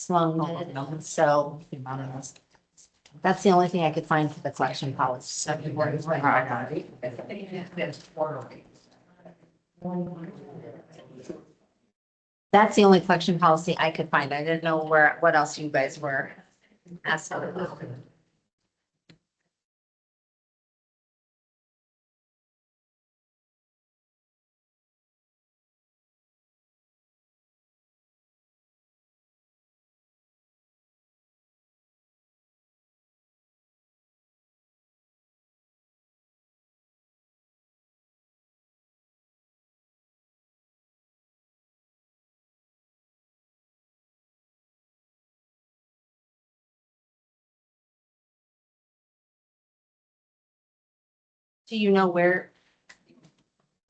Sloan did, so that's the only thing I could find for the collection policy. That's the only collection policy I could find. I didn't know what else you guys were asking about. Do you know where?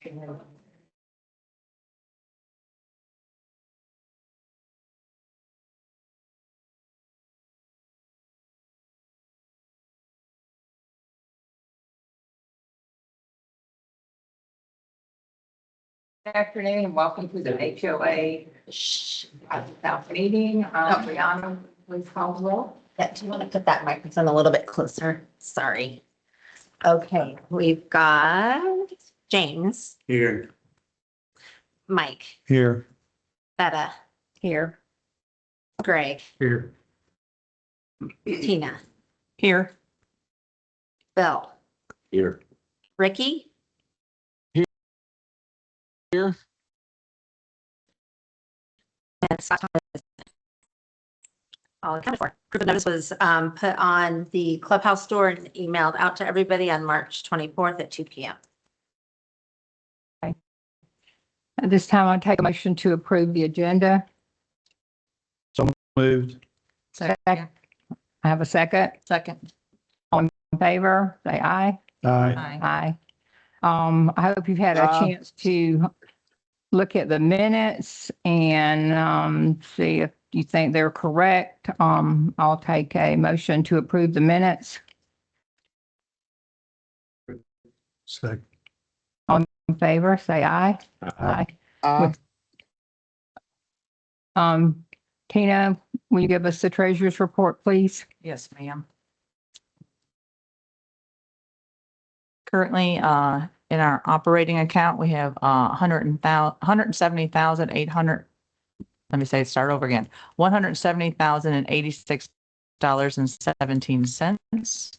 Good afternoon and welcome to the HOA Board Meeting. Brianna, please call the roll. Yeah, do you want to put that microphone a little bit closer? Sorry. Okay, we've got James, Here. Mike, Here. Betta, here, Greg, Here. Tina, Here. Bill, Here. Ricky. Here. And Scott Thomas. All accounted for. Proof of notice was put on the clubhouse door and emailed out to everybody on March 24th at 2 p.m. At this time, I'll take a motion to approve the agenda. So moved. Second. I have a second. Second. All in favor, say aye. Aye. Aye. I hope you've had a chance to look at the minutes and see if you think they're correct. I'll take a motion to approve the minutes. Second. In favor, say aye. Aye. Tina, will you give us the treasurer's report, please? Yes, ma'am. Currently, in our operating account, we have, 170,800. Let me say, start over again. $170,086.17.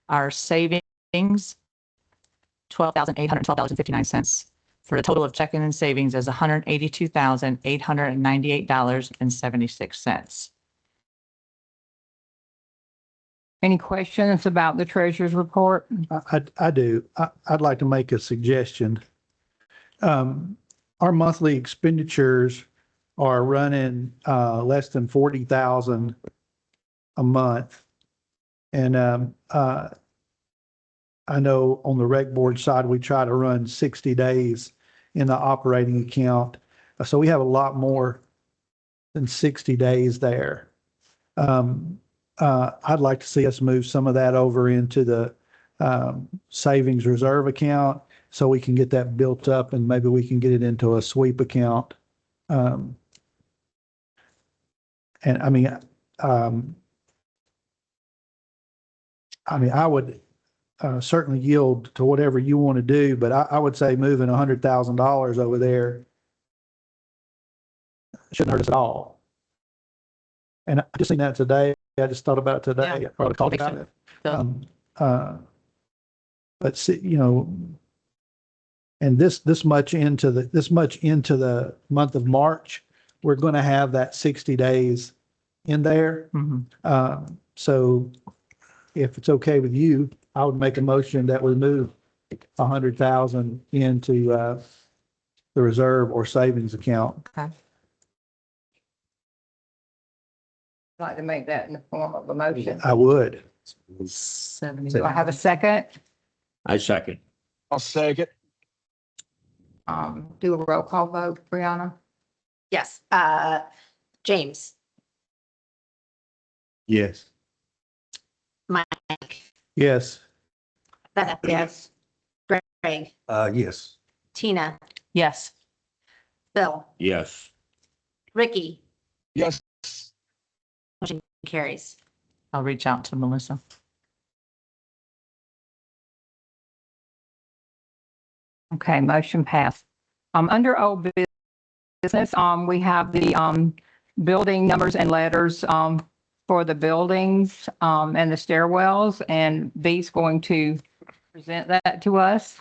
Our savings, $12,812.59. For a total of checking and savings is $182,898.76. Any questions about the treasurer's report? I do. I'd like to make a suggestion. Our monthly expenditures are running less than 40,000 a month. And I know on the rec board side, we try to run 60 days in the operating account. So we have a lot more than 60 days there. I'd like to see us move some of that over into the savings reserve account so we can get that built up and maybe we can get it into a sweep account. And I mean, I would certainly yield to whatever you want to do, but I would say moving $100,000 over there shouldn't hurt us at all. And I just seen that today. I just thought about it today. Yeah. I probably called about it. So- But see, you know, and this much into the month of March, we're going to have that 60 days in there. Mhm. So if it's okay with you, I would make a motion that we move 100,000 into the reserve or savings account. Okay. I'd like to make that in the form of a motion. I would. 70. Do I have a second? I second. I'll second. Do a roll call vote, Brianna? Yes. James, Yes. Mike, Yes. Betta. Yes. Greg, Yes. Tina, Yes. Bill, Yes. Ricky, Yes. carries. I'll reach out to Melissa. Okay, motion passed. Under old business, we have the, building numbers and letters, for the buildings, and the stairwells, and B's going to present that to us.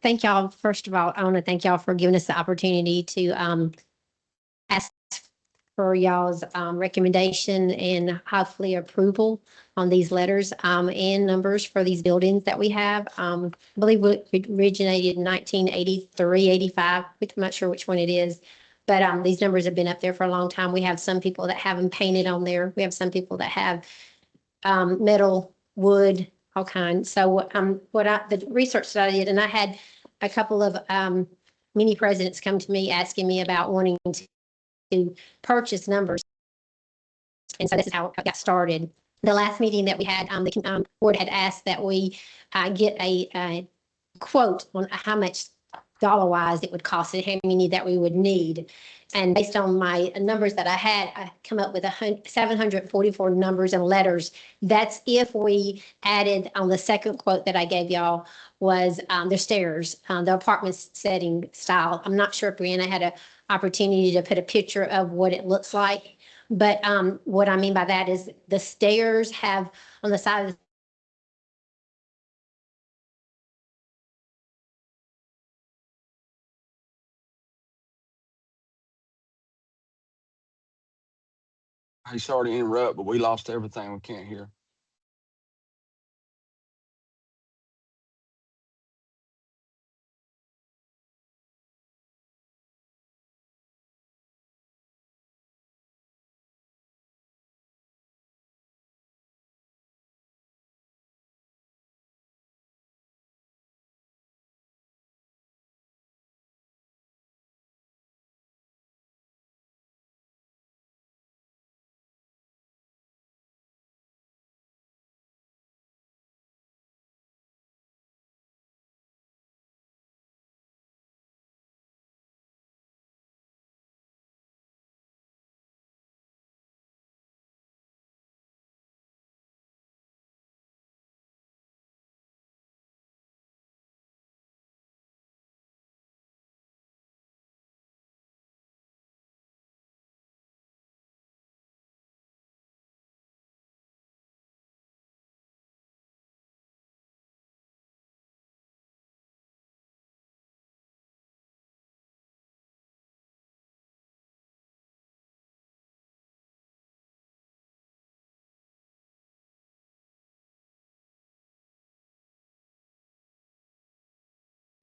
Thank y'all. First of all, I want to thank y'all for giving us the opportunity to ask for y'all's recommendation and hopefully approval on these letters and numbers for these buildings that we have. I believe it originated in 1983, 85, which I'm not sure which one it is. But these numbers have been up there for a long time. We have some people that have them painted on there. We have some people that have metal, wood, all kinds. So the research that I did, and I had a couple of mini presidents come to me asking me about wanting to purchase numbers. And so this is how it got started. The last meeting that we had, the board had asked that we get a quote on how much dollar-wise it would cost and how many that we would need. And based on my numbers that I had, I come up with 744 numbers and letters. That's if we added on the second quote that I gave y'all was the stairs, the apartment setting style. I'm not sure if Brianna had an opportunity to put a picture of what it looks like. But what I mean by that is the stairs have on the side of the Hey, sorry to interrupt, but we lost everything. We can't hear.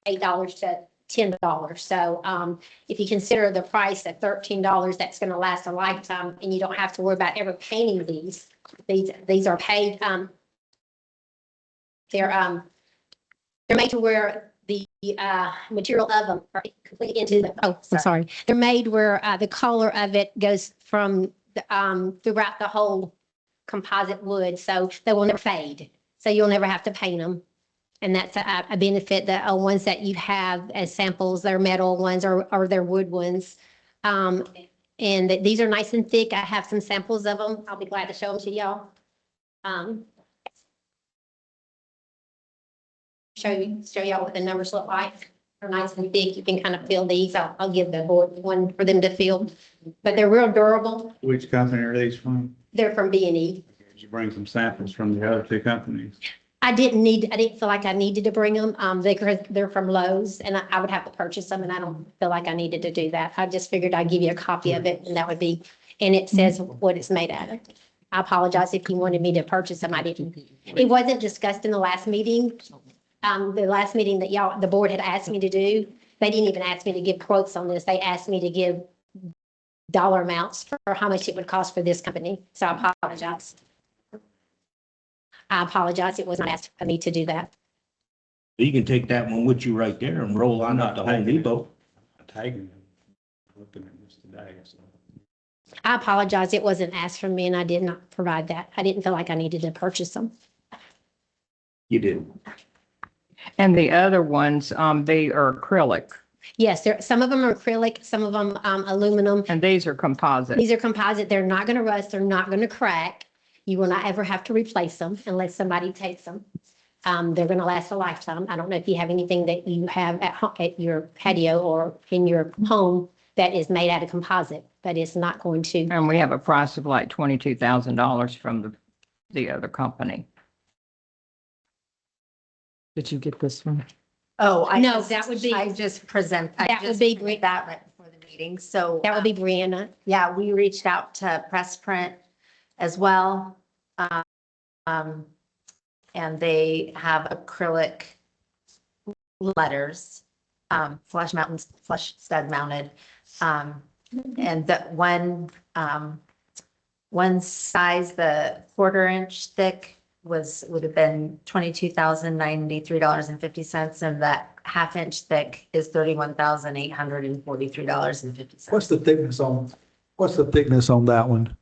$8 to $10. So if you consider the price at $13, that's going to last a lifetime, and you don't have to worry about ever painting these. These are paid. They're made to where the material of them are completely into the. Oh, I'm sorry. They're made where the color of it goes from throughout the whole composite wood, so they will never fade. So you'll never have to paint them. And that's a benefit. The ones that you have as samples, they're metal ones or they're wood ones. And these are nice and thick. I have some samples of them. I'll be glad to show them to y'all. Show y'all what the numbers look like. They're nice and thick. You can kind of feel these. I'll give the board one for them to feel, but they're real durable. Which company are these from? They're from B&E. Did you bring some samples from the other two companies? I didn't feel like I needed to bring them. They're from Lowe's and I would have to purchase them, and I don't feel like I needed to do that. I just figured I'd give you a copy of it, and that would be, and it says what it's made out of. I apologize if you wanted me to purchase them. I didn't. It wasn't discussed in the last meeting. The last meeting that the board had asked me to do, they didn't even ask me to give quotes on this. They asked me to give dollar amounts for how much it would cost for this company. So I apologize. It was not asked of me to do that. You can take that one with you right there and roll on out the Home Depot. I'm taking them. Looking at this today. So I apologize. It wasn't asked from me and I did not provide that. I didn't feel like I needed to purchase them. You didn't. And the other ones, they are acrylic Yes, some of them are acrylic, some of them, aluminum. and these are composite. These are composite. They're not going to rust. They're not going to crack. You will not ever have to replace them unless somebody takes them. They're going to last a lifetime. I don't know if you have anything that you have at your patio or in your home that is made out of composite, but it's not going to. And we have a price of like $22,000 from the other company. Did you get this one? Oh, No, that would be- I just present. I That would just be did great. That right before the meeting. So. That would be Brianna. Yeah, we reached out to Press Print as well. And they have acrylic letters, flush stud mounted. And that one size, the 1/4 inch thick would have been $22,093.50. And that 1/2 inch thick is $31,843.50. What's the thickness on that one?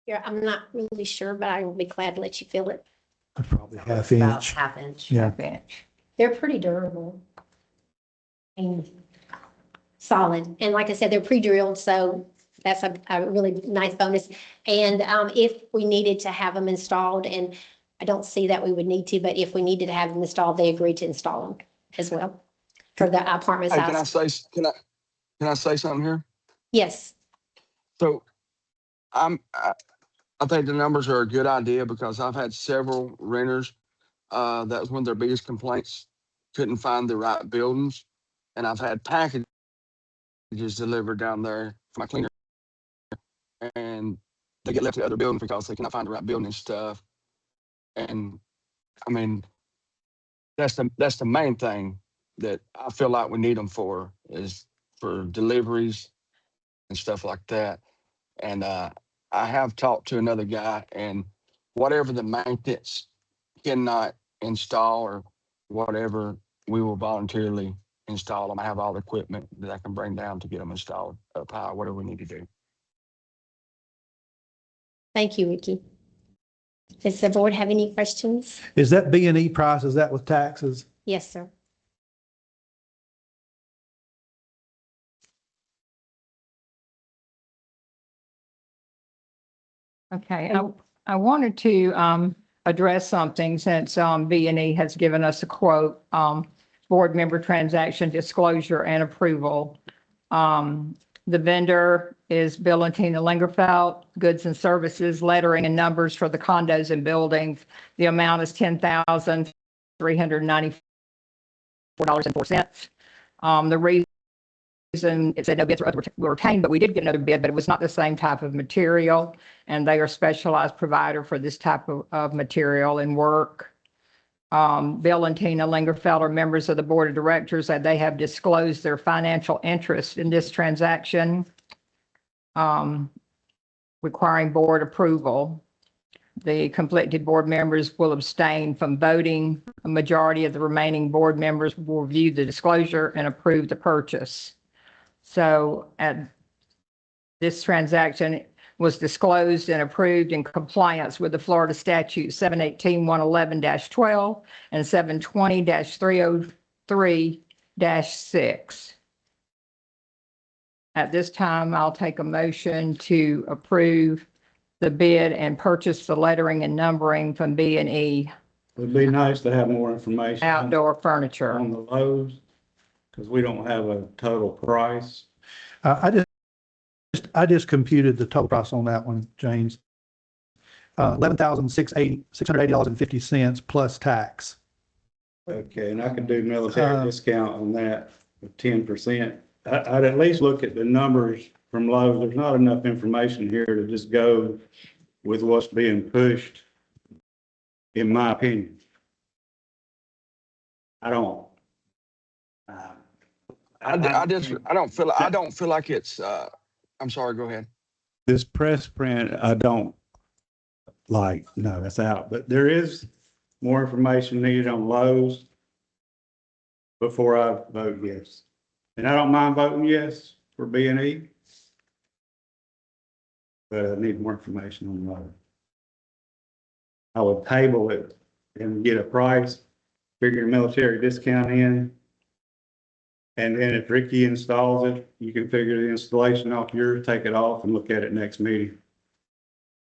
Yeah, I'm not really sure, but I will be glad to let you feel it. Probably half About inch. 1/2 inch. Yeah. Bench. They're pretty durable and solid. And like I said, they're pre-drilled, so that's a really nice bonus. And if we needed to have them installed, and I don't see that we would need to, but if we needed to have them installed, they agreed to install them as well for the apartment Hey, can I size. say, can I say something here? Yes, So I think the numbers are a good idea because I've had several renters, that was one of their biggest complaints, couldn't find the right buildings. And I've had packages delivered down there for my cleaner. And they get left to other buildings because they cannot find the right building and stuff. And I mean, that's the main thing that I feel like we need them for, is for deliveries and stuff like that. And I have talked to another guy, and whatever the maintenance cannot install or whatever, we will voluntarily install them. I have all the equipment that I can bring down to get them installed up high, whatever we need to do. thank you, Ricky. Does the board have any questions? Is that B&E price, is that with taxes? Yes, sir. Okay, I wanted to address something since B&E has given us a quote, board member transaction disclosure and approval. The vendor is Bill and Tina Lingerfeld, goods and services, lettering and numbers for the condos and buildings. The amount is $10,394.04. The reason it said no bids were retained, but we did get another bid, but it was not the same type of material. And they are specialized provider for this type of material and work. Bill and Tina Lingerfeld are members of the board of directors, and they have disclosed their financial interest in this transaction, requiring board approval. The conflicted board members will abstain from voting. A majority of the remaining board members will review the disclosure and approve the purchase. So this transaction was disclosed and approved in compliance with the Florida statute 718-111-12 and 720-303-6. At this time, I'll take a motion to approve the bid and purchase the lettering and numbering from B&E It'd be nice to have more information Outdoor Furniture. on the Lowe's, because we don't have a total price. I just computed the total price on that one, James. $11,680.50 plus tax. Okay, and I could do military discount on that of 10%. I'd at least look at the numbers from Lowe's. There's not enough information here to just go with what's being pushed, in my opinion. I don't. I don't feel like it's, I'm sorry, go ahead. This press print, I don't like, no, that's out, but there is more information needed on Lowe's before I vote yes. And I don't mind voting yes for B&E, but I need more information on that. I would table it and get a price, figure a military discount in. And then if Ricky installs it, you can figure the installation off yours, take it off and look at it next meeting.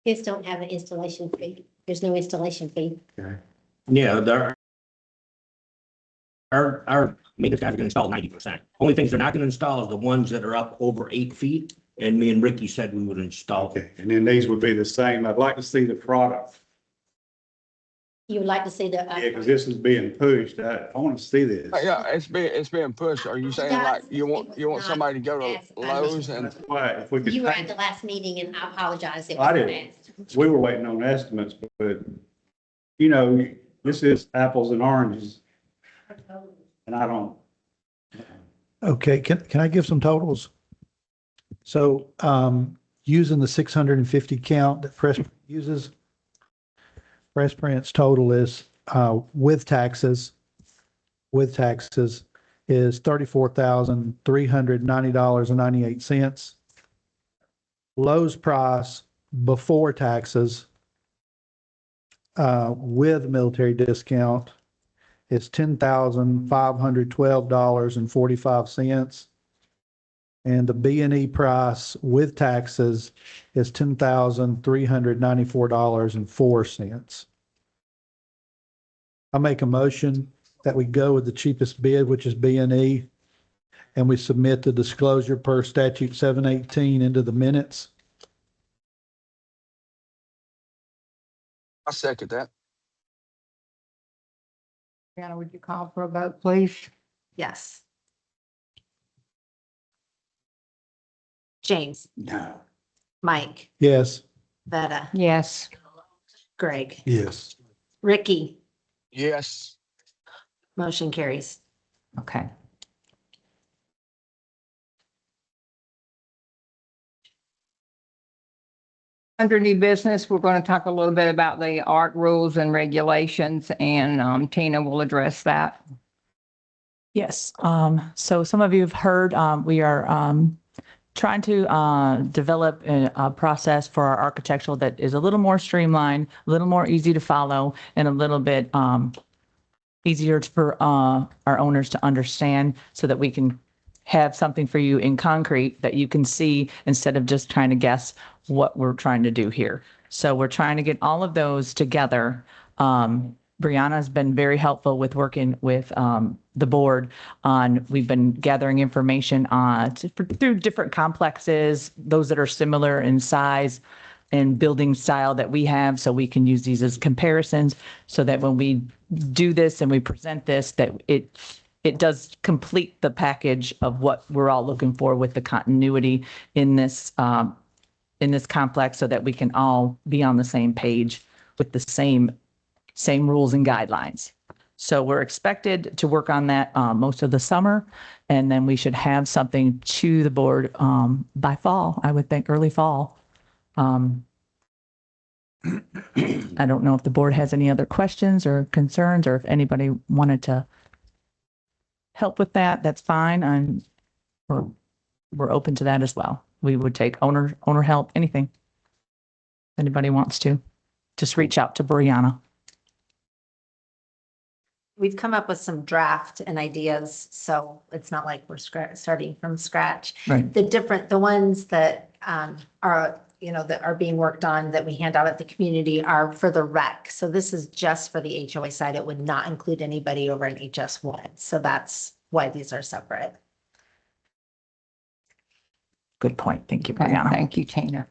Kids don't have an installation fee. There's no installation fee. Okay. Yeah, our maintenance guys are gonna install 90%. Only things they're not gonna install is the ones that are up over 8 feet. And me and Ricky said we would install. Okay, and then these would be the same. I'd like to see the product. You would like to see the. Yeah, because this is being pushed. I want to see this. Yeah, it's being pushed. Are you saying like you want somebody to go to Lowe's and That's why if we could. You were at take- the last meeting and I apologize. It I was didn't. fast. We were waiting on estimates, but you know, this is apples and oranges. And I don't. Okay, can I give some totals? So, using the 650 count that Press uses, Press Print's total is, with taxes is $34,390.98. Lowe's price before taxes, with military discount is $10,512.45. And the B&E price with taxes is $10,394.04. I make a motion that we go with the cheapest bid, which is B&E, and we submit the disclosure per statute 718 into the minutes. I second that. Brianna, would you call for a vote, please? Yes. James, No. Mike, Yes. Veta, Yes. Greg, Yes. Ricky, Yes. motion carries. Okay. Under new business, we're going to talk a little bit about the ARC rules and regulations, and Tina will address that. Yes, so some of you have heard, we are trying to develop a process for our architectural that is a little more streamlined, a little more easy to follow, and a little bit easier for our owners to understand so that we can have something for you in concrete that you can see instead of just trying to guess what we're trying to do here. So we're trying to get all of those together. Brianna's been very helpful with working with the board on, we've been gathering information on through different complexes, those that are similar in size and building style that we have, so we can use these as comparisons so that when we do this and we present this, that it does complete the package of what we're all looking for with the continuity in this complex so that we can all be on the same page with the same rules and guidelines. So we're expected to work on that most of the summer, and then we should have something to the board by fall, I would think, early fall. I don't know if the board has any other questions or concerns, or if anybody wanted to help with that, that's fine. And we're open to that as well. We would take owner help, anything. If anybody wants to, just reach out to Brianna. We've come up with some draft and ideas, so it's not like we're starting from scratch. Right. The ones that are, that are being worked on that we hand out at the community are for the rec. So this is just for the HOA side. It would not include anybody over in HS1. So that's why these are separate. Good point. Thank you, Okay, Brianna. thank you, Tina.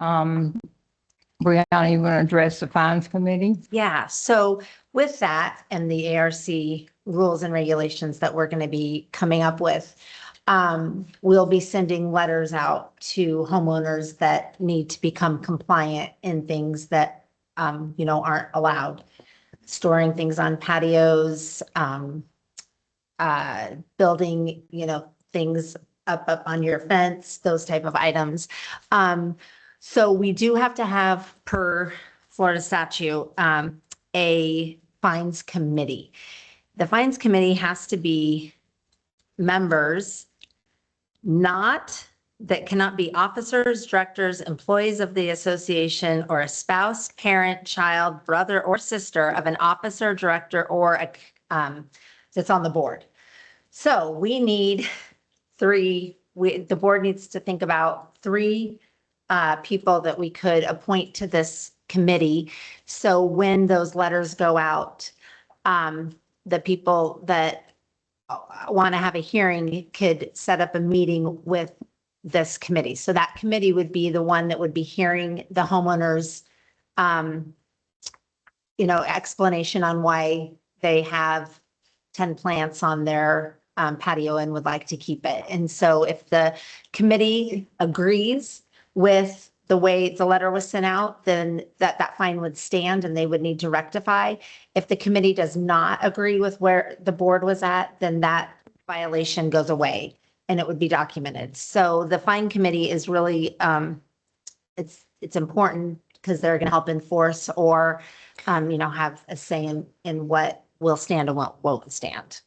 Brianna, you want to address the fines committee? Yeah, so with that and the ARC rules and regulations that we're going to be coming up with, we'll be sending letters out to homeowners that need to become compliant in things that, aren't allowed. Storing things on patios, building, things up on your fence, those type of items. So we do have to have, per Florida statute, a fines committee. The fines committee has to be members, not that cannot be officers, directors, employees of the association, or a spouse, parent, child, brother, or sister of an officer, director, or a, that's on the board. So we need the board needs to think about three people that we could appoint to this committee. So when those letters go out, the people that want to have a hearing could set up a meeting with this committee. So that committee would be the one that would be hearing the homeowners, explanation on why they have 10 plants on their patio and would like to keep it. And so if the committee agrees with the way the letter was sent out, then that fine would stand and they would need to rectify. If the committee does not agree with where the board was at, then that violation goes away and it would be documented. So the fine committee is really, it's important because they're going to help enforce or, have a say in what will stand and what won't stand.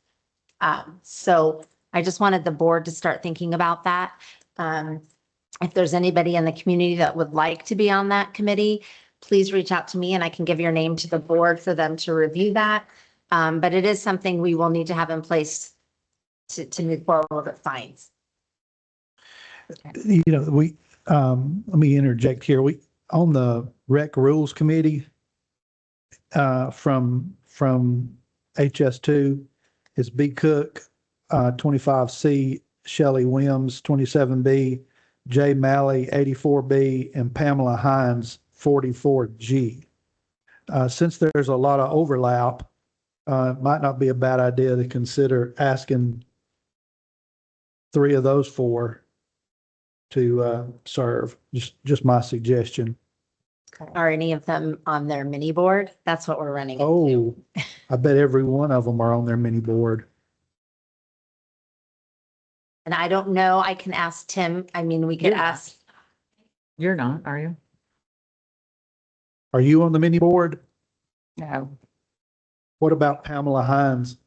So I just wanted the board to start thinking about that. If there's anybody in the community that would like to be on that committee, please reach out to me and I can give your name to the board for them to review that. But it is something we will need to have in place to move forward with fines. Let me interject here. We, on the Rec Rules Committee, from HS2 is B. Cook, 25C, Shelley Wims, 27B, Jay Malley, 84B, and Pamela Hines, 44G. Since there's a lot of overlap, it might not be a bad idea to consider asking three of those four to serve. Just my suggestion. Are any of them on their mini board? That's what we're running into. Oh, I bet every one of them are on their mini board. And I don't know, I can ask Tim. I mean, we could You're not. ask, You're not, are you? Are you on the mini board? No. What about Pamela Hines,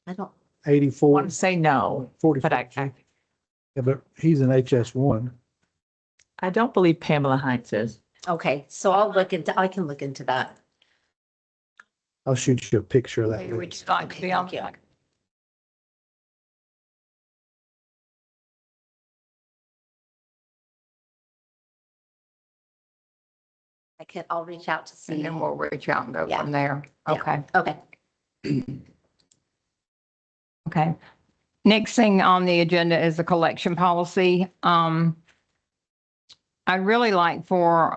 I don't, 84, Want to say no, 44? but I Yeah, but he's an HS1. don't believe Pamela Hines is. okay, so I can look into that. I'll shoot you a picture of that. Maybe we'd just like to be on. Thank you. I'll reach out to And see. then we'll reach out and go Yeah. from there. Yeah. Okay. Okay, Okay. Next thing on the agenda is the collection policy. I'd really like for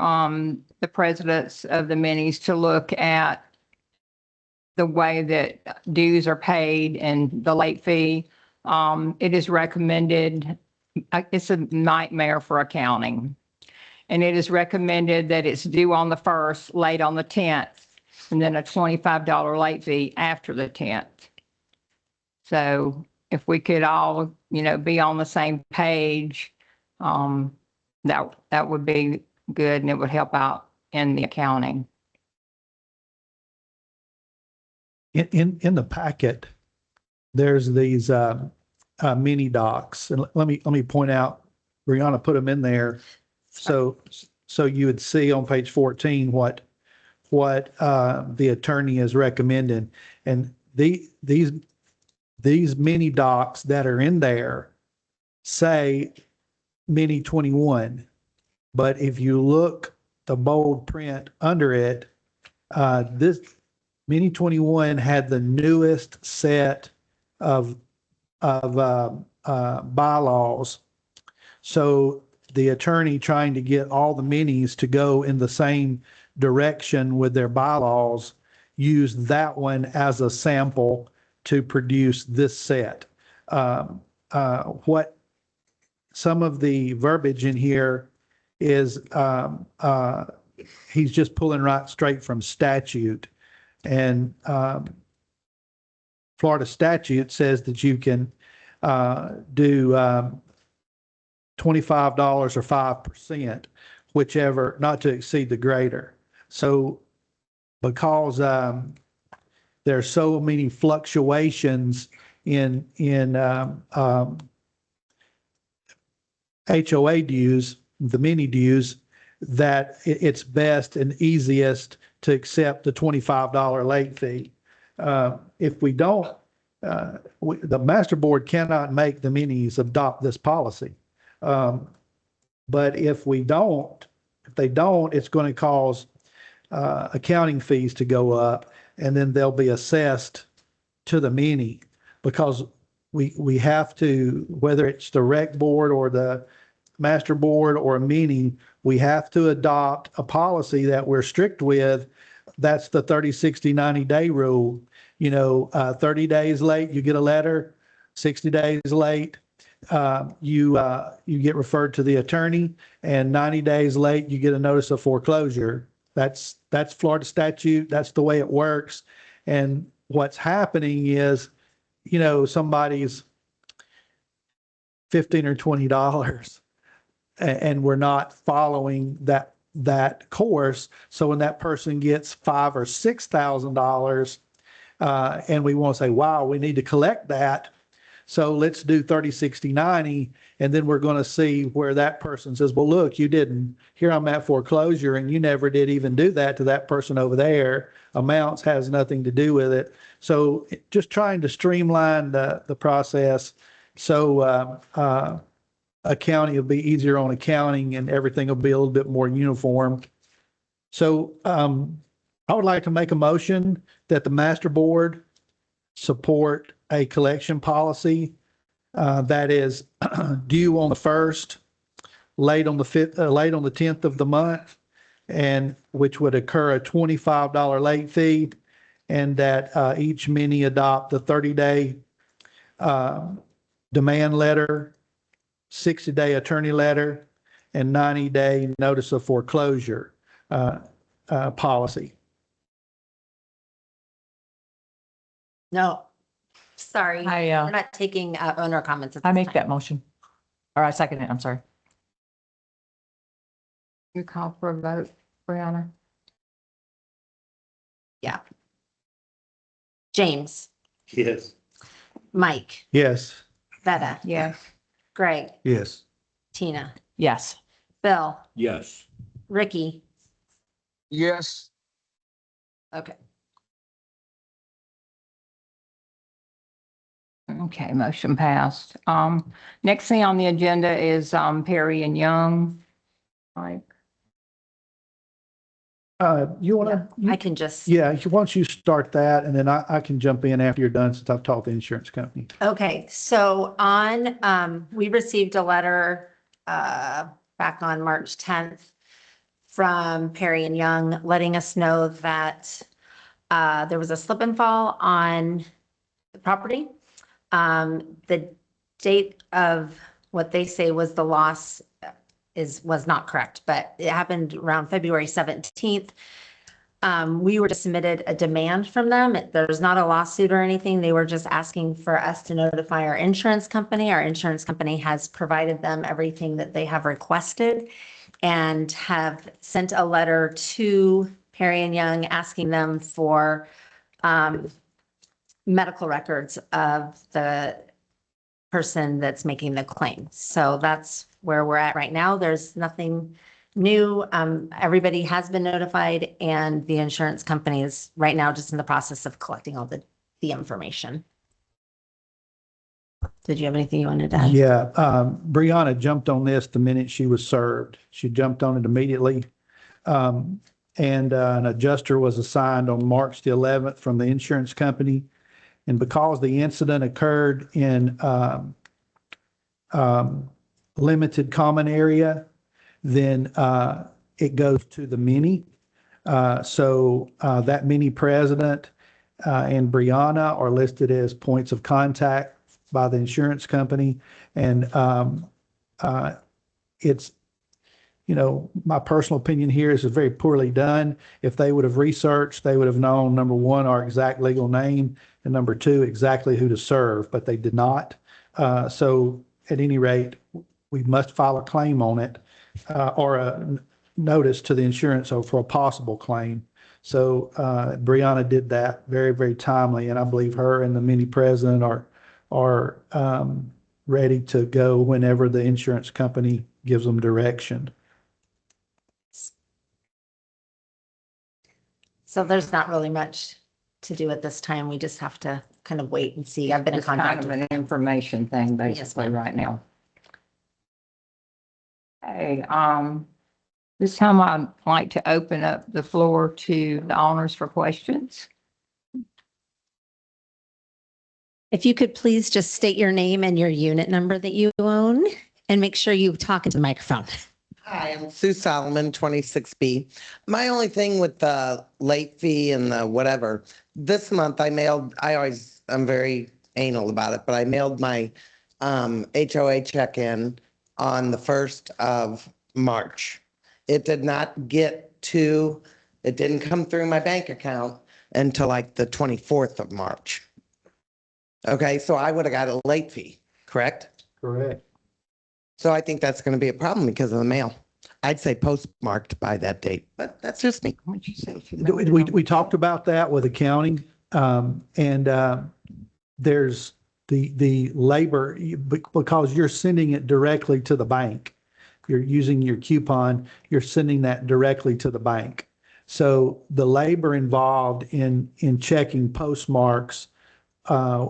the presidents of the minis to look at the way that dues are paid and the late fee. It is recommended, it's a nightmare for accounting. And it is recommended that it's due on the 1st, late on the 10th, and then a $25 late fee after the 10th. So if we could all, be on the same page, that would be good and it would help out in the accounting. In the packet, there's these mini docs, and let me point out, Brianna put them in there. So you would see on page 14 what the attorney is recommending, and these mini docs that are in there say mini 21, but if you look the bold print under it, this mini 21 had the newest set of bylaws. So the attorney trying to get all the minis to go in the same direction with their bylaws used that one as a sample to produce this set. What some of the verbiage in here is, he's just pulling right straight from statute. And Florida statute says that you can do $25 or 5%, whichever, not to exceed the greater. So because there's so many fluctuations in HOA dues, the mini dues, that it's best and easiest to accept the $25 late fee. If we don't, the master board cannot make the minis adopt this policy. But if they don't, it's going to cause accounting fees to go up, and then they'll be assessed to the mini, because we have to, whether it's the rec board or the master board or a mini, we have to adopt a policy that we're strict with. That's the 30, 60, 90-day rule. 30 days late, you get a letter. 60 days late, you get referred to the attorney, and 90 days late, you get a notice of foreclosure. That's Florida statute. That's the way it works. And what's happening is, somebody's $15 or $20, and we're not following that course. So when that person gets $5,000 or $6,000, and we want to say, wow, we need to collect that. So let's do 30, 60, 90. And then we're going to see where that person says, well, look, you didn't, here I'm at foreclosure, and you never did even do that to that person over there. Amounts has nothing to do with it. So just trying to streamline the process. So, accounting will be easier on accounting, and everything will be a little bit more uniform. So, I would like to make a motion that the master board support a collection policy that is due on the 1st, late on the 5th, late on the 10th of the month, and which would occur a $25 late fee, and that each mini adopt the 30-day demand letter, 60-day attorney letter, and 90-day notice of foreclosure policy. No, sorry. I We're not taking owner comments. at this make time. that motion. Or I second it. I'm sorry. You call for a vote, Brianna? James, Yes. Mike, Yes. Veta, Yes. Greg, Yes. Tina, Yes. Bill, Yes. Ricky. Yes, Okay. Okay, motion passed. Next thing on the agenda is Perry and Young. Mike? You want I to, can just. yeah, once you start that, and then I can jump in after you're done, since I've talked to the insurance company. Okay, so we received a letter back on March 10th from Perry and Young, letting us know that there was a slip and fall on the property. The date of what they say was the loss was not correct, but it happened around February 17th. We were just submitted a demand from them. There's not a lawsuit or anything. They were just asking for us to notify our insurance company. Our insurance company has provided them everything that they have requested, and have sent a letter to Perry and Young asking them for medical records of the person that's making the claim. So that's where we're at right now. There's nothing new. Everybody has been notified, and the insurance company is right now just in the process of collecting all the information. Did you have anything you wanted to add? Yeah, Brianna jumped on this the minute she was served. She jumped on it immediately. And an adjuster was assigned on March the 11th from the insurance company. And because the incident occurred in limited common area, then it goes to the mini. So that mini president and Brianna are listed as points of contact by the insurance company. And it's, my personal opinion here is it's very poorly done. If they would have researched, they would have known, number one, our exact legal name, and number two, exactly who to serve, but they did not. So at any rate, we must file a claim on it, or a notice to the insurance for a possible claim. So Brianna did that very, very timely, and I believe her and the mini president are ready to go whenever the insurance company gives them direction. So there's not really much to do at this time. We just have to kind of wait and see. I've been in It's kind contact of with. an information thing Yes, basically ma'am. right now. Hey, this time I'd like to open up the floor to the owners for questions. If you could please just state your name and your unit number that you own and make sure you talk into the microphone. Hi, I'm Sue Solomon, 26B. My only thing with the late fee and the whatever, this month I'm very anal about it, but I mailed my HOA check-in on the 1st of March. It did not it didn't come through my bank account until like the 24th of March. Okay, so I would have got a late fee, correct? Correct. So I think that's going to be a problem because of the mail. I'd say postmarked by that date, but that's just me. What'd you say? We talked about that with accounting, there's the labor, because you're sending it directly to the bank. You're using your coupon, you're sending that directly to the bank. So the labor involved in checking postmarks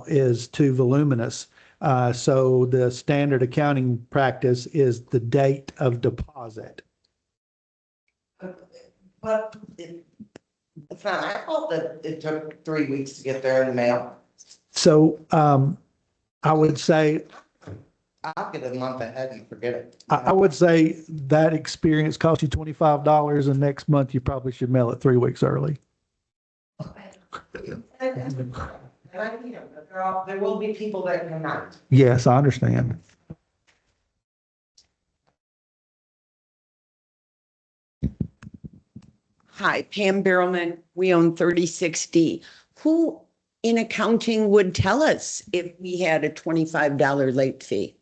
is too voluminous. So the standard accounting practice is the date of deposit. But it's not my fault that it took 3 weeks to get there in the mail. So I would say, I'll get it a month ahead and forget it. I would say that experience cost you $25, and next month you probably should mail it 3 weeks early. And I need them, but there will be people that cannot. Yes, I understand. Hi, Pam Barrelman. We own 36D. Who in accounting would tell us if we had a $25 late fee?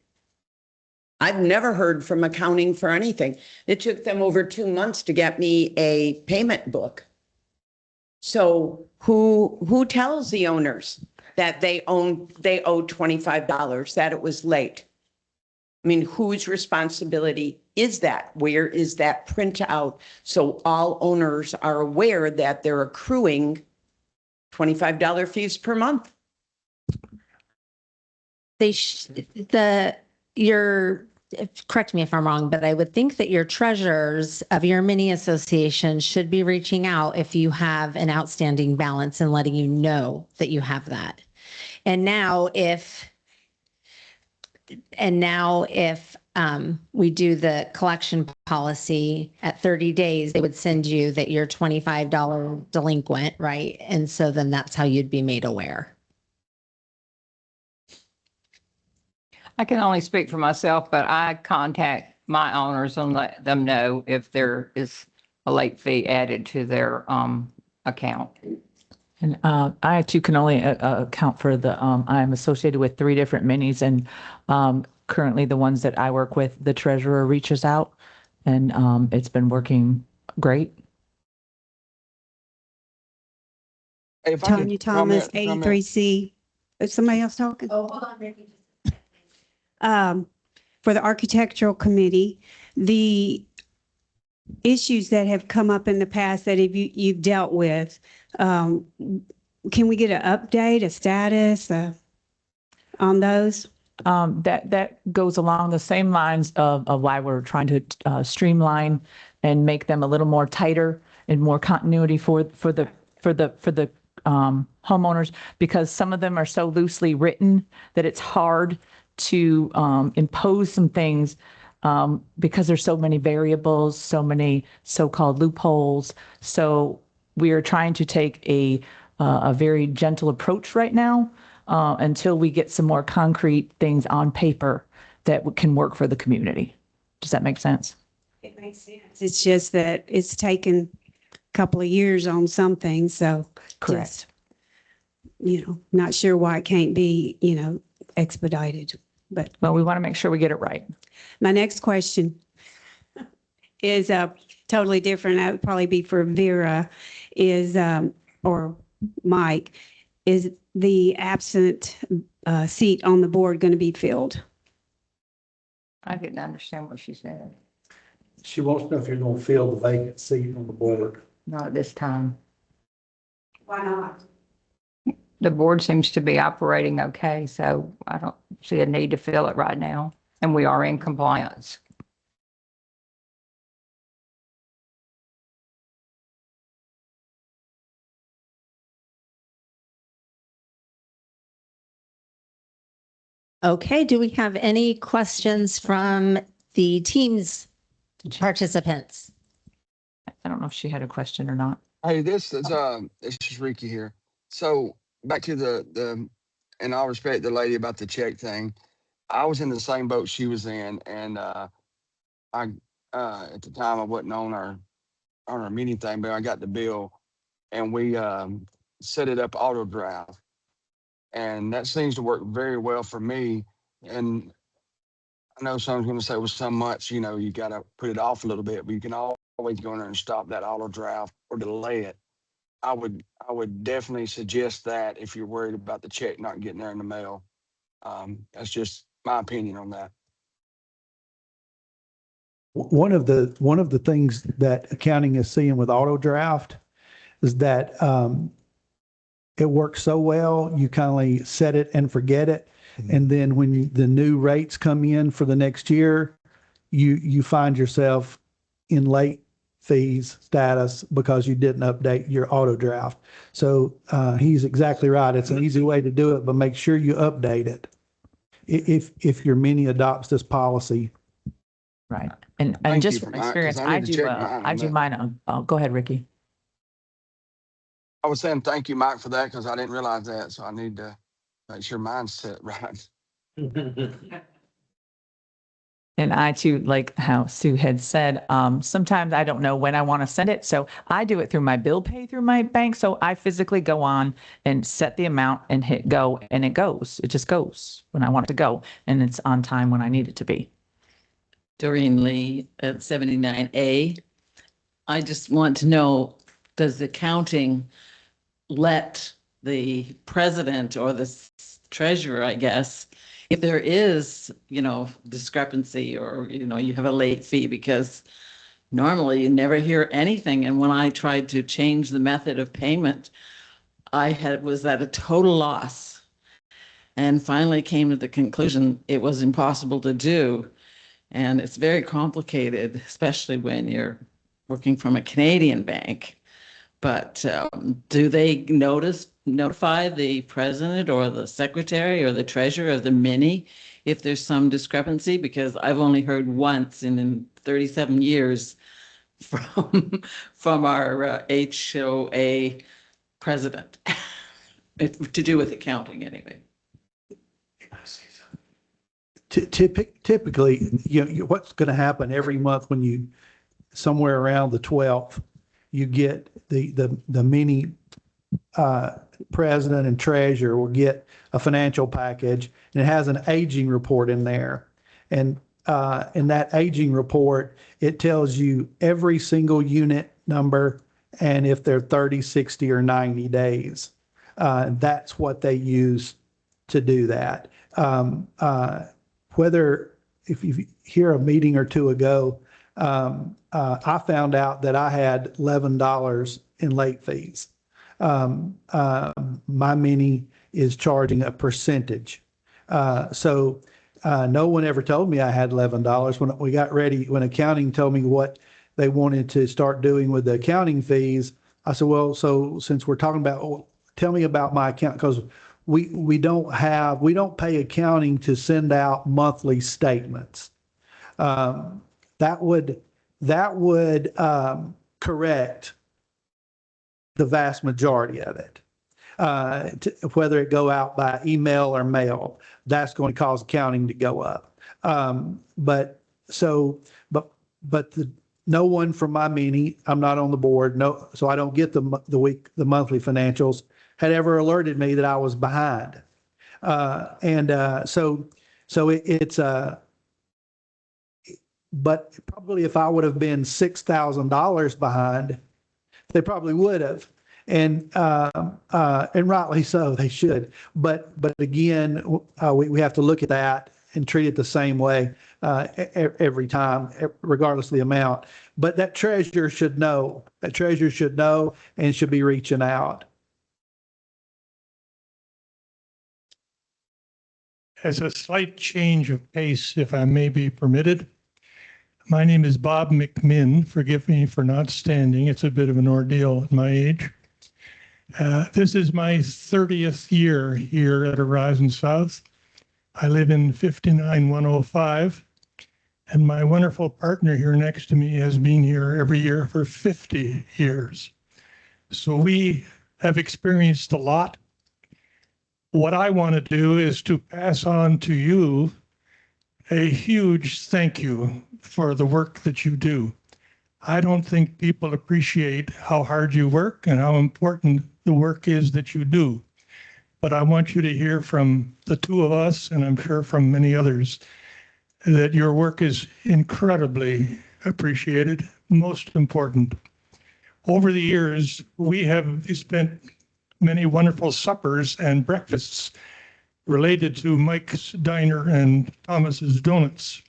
I've never heard from accounting for anything. It took them over 2 months to get me a payment book. So who tells the owners that they owe $25, that it was late? I mean, whose responsibility is that? Where is that printout? So all owners are aware that they're accruing $25 fees per month. Correct me if I'm wrong, but I would think that your treasurers of your mini association should be reaching out if you have an outstanding balance and letting you know that you have that. And now if we do the collection policy at 30 days, they would send you that you're $25 delinquent, right? And so then that's how you'd be made aware. I can only speak for myself, but I contact my owners and let them know if there is a late fee added to their account. And I too can only account for I'm associated with 3 different minis, and currently the ones that I work with, the treasurer reaches out, and it's been working great. If I Tanya could Thomas, comment. 83C. Is somebody else talking? Oh, hold on, Ricky. For the architectural committee, the issues that have come up in the past that you've dealt with, can we get an update, a status on those? That goes along the same lines of why we're trying to streamline and make them a little more tighter and more continuity for the homeowners, because some of them are so loosely written that it's hard to impose some things because there's so many variables, so many so-called loopholes. So we are trying to take a very gentle approach right now until we get some more concrete things on paper that can work for the community. Does that make sense? It makes sense. It's just that it's taken a couple of years on some things, so. Correct. Just, not sure why it can't be, expedited, but. Well, we want to make sure we get it right. My next question is totally different. That would probably be for Vera, or Mike. Is the absent seat on the board going to be filled? I didn't understand what she said. She wants to know if you're gonna fill the vacant seat on the board. Not at this time. Why not? The board seems to be operating okay, so I don't see a need to fill it right now, and we are in compliance. Okay, do we have any questions from the team's participants? I don't know if she had a question or not. Hey, this is Ricky here. So back to and I'll respect the lady about the check thing. I was in the same boat she was in, and I at the time I wasn't on our meeting thing, but I got the bill, and we set it up auto draft, and that seems to work very well for me. And I know someone's going to say, well, so much, you know, you got to put it off a little bit, but you can always go in there and stop that auto draft or delay it. I would definitely suggest that if you're worried about the check not getting there in the mail. That's just my opinion on that. One of the things that accounting is seeing with auto draft is that it works so well, you kind of set it and forget it. And then when the new rates come in for the next year, you find yourself in late fees status because you didn't update your auto draft. So he's exactly right. It's an easy way to do it, but make sure you update it if your mini adopts this policy. Right. And Thank just you, from Mike, 'cause experience, I I need to do, check mine on I do that. mine. Go ahead, Ricky. I was saying thank you, Mike, for that because I didn't realize that. So I need to make sure mine's set right. And I too, like how Sue had said, sometimes I don't know when I want to send it. So I do it through my bill pay through my bank. So I physically go on and set the amount and hit go, and it goes. It just goes when I want it to go, and it's on time when I need it to be. Doreen Lee at 79A. I just want to know, does the accounting let the president or the treasurer, I guess, if there is, discrepancy or, you have a late fee, because normally you never hear anything. And when I tried to change the method of payment, was at a total loss, and finally came to the conclusion it was impossible to do. And it's very complicated, especially when you're working from a Canadian bank. But do they notify the president or the secretary or the treasurer of the mini if there's some discrepancy? Because I've only heard once in 37 years from our HOA president. To do with accounting anyway. Typically, what's going to happen every month when you, somewhere around the 12th, you get the mini president and treasurer will get a financial package, and it has an aging report in there. And in that aging report, it tells you every single unit number and if they're 30, 60, or 90 days. That's what they use to do that. Whether, if you hear a meeting or two ago, I found out that I had $11 in late fees. My mini is charging a percentage. So no one ever told me I had $11. When we got ready, when accounting told me what they wanted to start doing with the accounting fees, I said, well, so since we're talking about, tell me about my account, because we don't pay accounting to send out monthly statements. That would correct the vast majority of it. Whether it go out by email or mail, that's going to cause accounting to go up. But no one from my mini, I'm not on the board, so I don't get the monthly financials, had ever alerted me that I was behind. But probably if I would have been $6,000 behind, they probably would have. And rightly so, they should. But again, we have to look at that and treat it the same way. every time, regardless of the amount. But that treasurer should know, and should be reaching out. As a slight change of pace, if I may be permitted. My name is Bob McMinn. Forgive me for not standing. It's a bit of an ordeal at my age. This is my 30th year here at Horizon South. I live in 59105, and my wonderful partner here next to me has been here every year for 50 years. So we have experienced a lot. What I want to do is to pass on to you a huge thank you for the work that you do. I don't think people appreciate how hard you work and how important the work is that you do. But I want you to hear from the two of us, and I'm sure from many others, that your work is incredibly appreciated, most important. Over the years, we have spent many wonderful suppers and breakfasts related to Mike's Diner and Thomas's Donuts.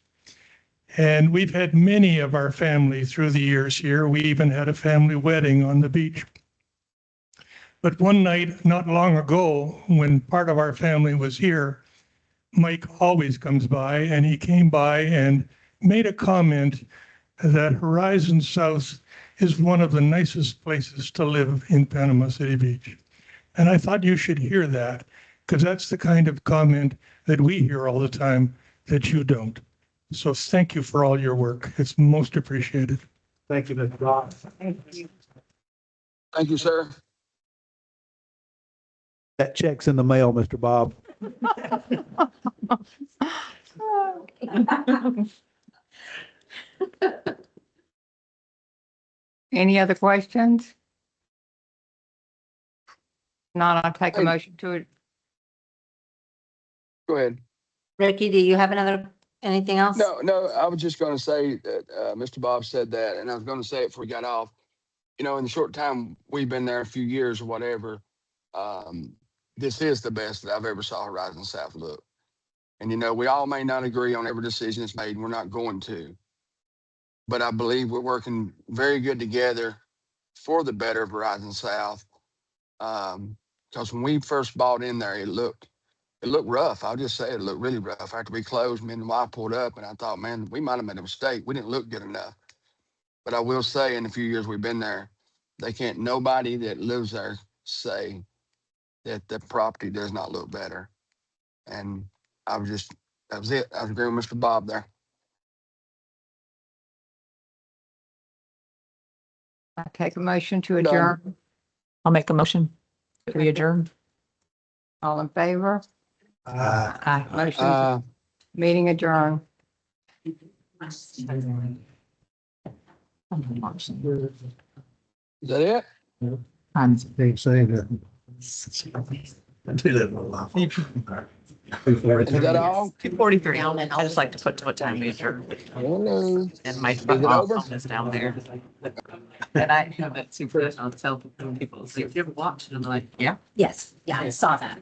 And we've had many of our family through the years here. We even had a family wedding on the beach. But one night, not long ago, when part of our family was here, Mike always comes by, and he came by and made a comment that Horizon South is one of the nicest places to live in Panama City Beach. And I thought you should hear that, because that's the kind of comment that we hear all the time that you don't. So thank you for all your work. It's most appreciated. Thank you, Mr. Bob. Thank you, sir. That check's in the mail, Mr. Bob. Any other questions? Not, I'll take a Hey. motion to it. Go ahead. Ricky, do you have anything else? No, I was just going to say that Mr. Bob said that, and I was going to say it before we got off. You know, in the short time we've been there, a few years or whatever, this is the best that I've ever saw Horizon South look. And, you know, we all may not agree on every decision that's made, and we're not going to. But I believe we're working very good together for the better of Horizon South. Because when we first bought in there, it looked rough. I'll just say it looked really rough. After we closed, me and the wife pulled up, and I thought, man, we might have made a mistake. We didn't look good enough. But I will say, in the few years we've been there, nobody that lives there say that the property does not look better. And that was it. I was agreeing with Mr. Bob there. I take a motion to Done. adjourn. I'll make a motion. We adjourn. All in favor? Aye. Motion, meeting adjourned. Is that it? They say that. Is that all? 2:43. I just like to put what time we adjourn. Hello. And my Is it over? phone is down there. And I have that super on cell phone people. So if you ever watch it, I'm like, yeah. Yes, yeah, I saw that.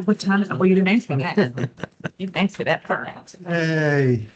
What time? Well, you didn't answer that. You didn't answer that part. Hey.